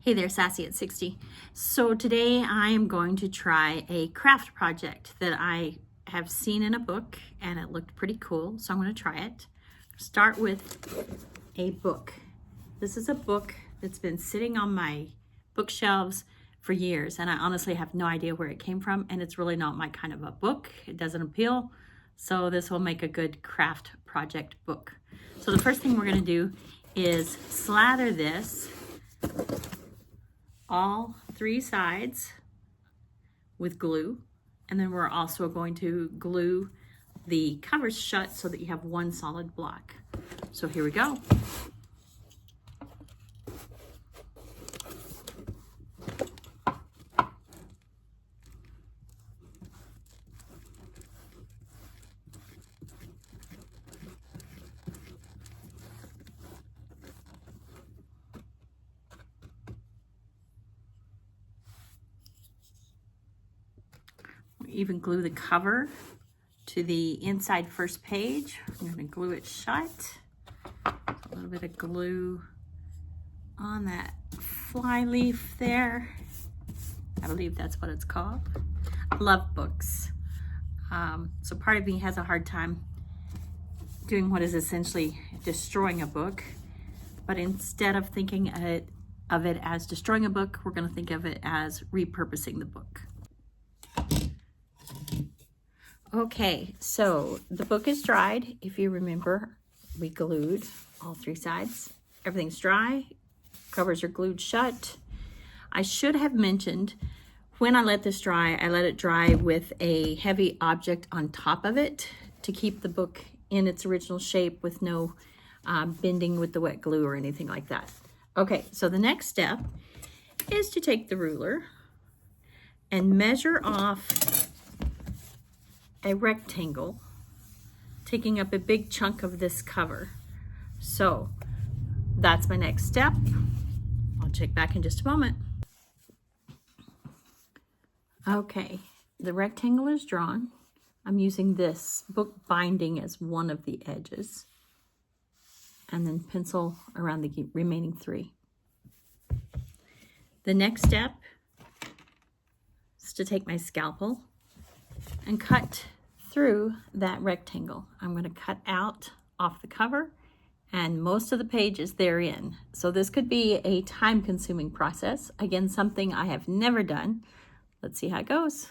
Hey there, Sassy at 60. So today I am going to try a craft project that I have seen in a book and it looked pretty cool, so I'm going to try it. Start with a book. This is a book that's been sitting on my bookshelves for years and I honestly have no idea where it came from, and it's really not my kind of a book. It doesn't appeal, so this will make a good craft project book. So the first thing we're going to do is slather this all three sides with glue, and then we're also going to glue the covers shut so that you have one solid block. So here we go. Even glue the cover to the inside first page. I'm going to glue it shut. A little bit of glue on that fly leaf there. I believe that's what it's called. I love books. So part of me has a hard time doing what is essentially destroying a book. But instead of thinking of it as destroying a book, we're going to think of it as repurposing the book. Okay, so the book is dried. If you remember, we glued all three sides. Everything's dry, covers are glued shut. I should have mentioned when I let this dry, I let it dry with a heavy object on top of it to keep the book in its original shape with no bending with the wet glue or anything like that. Okay, so the next step is to take the ruler and measure off a rectangle, taking up a big chunk of this cover. So that's my next step. I'll check back in just a moment. Okay, the rectangle is drawn. I'm using this book binding as one of the edges, and then pencil around the remaining three. The next step is to take my scalpel and cut through that rectangle. I'm going to cut out off the cover and most of the pages therein. So this could be a time-consuming process. Again, something I have never done. Let's see how it goes.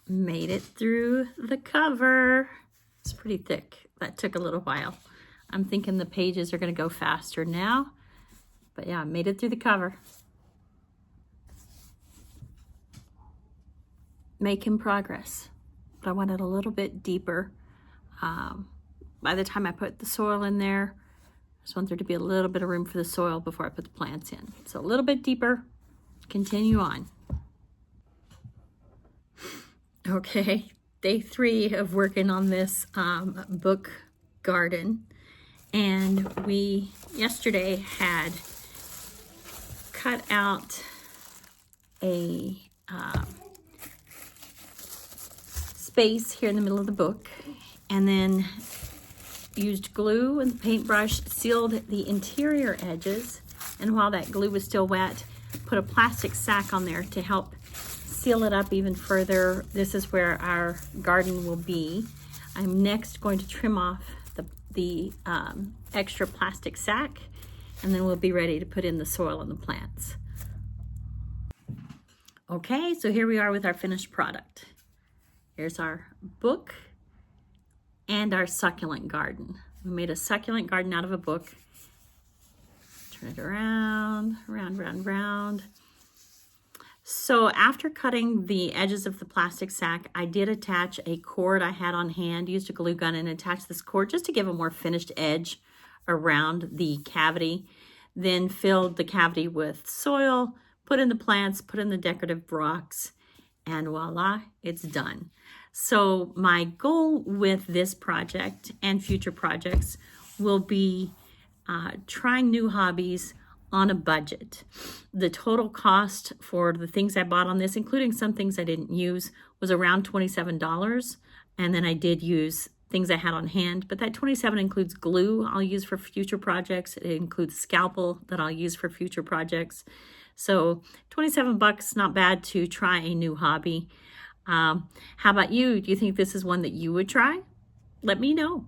Made it through the cover. It's pretty thick. That took a little while. I'm thinking the pages are going to go faster now. But yeah, I made it through the cover. Making progress. But I want it a little bit deeper. By the time I put the soil in there, I just want there to be a little bit of room for the soil before I put the plants in. So a little bit deeper. Continue on. Okay, day 3 of working on this book garden, and we yesterday had cut out a space here in the middle of the book, and then used glue and paintbrush, sealed the interior edges, and while that glue was still wet, put a plastic sack on there to help seal it up even further. This is where our garden will be. I'm next going to trim off the extra plastic sack, and then we'll be ready to put in the soil and the plants. Okay, so here we are with our finished product. Here's our book and our succulent garden. We made a succulent garden out of a book. Turn it around, round, round, round. So after cutting the edges of the plastic sack, I did attach a cord I had on hand, used a glue gun and attached this cord just to give a more finished edge around the cavity. Then filled the cavity with soil, put in the plants, put in the decorative rocks, and voila, it's done. So my goal with this project and future projects will be trying new hobbies on a budget. The total cost for the things I bought on this, including some things I didn't use, was around $27. And then I did use things I had on hand, but that $27 includes glue I'll use for future projects. It includes scalpel that I'll use for future projects. So $27, not bad to try a new hobby. How about you? Do you think this is one that you would try? Let me know.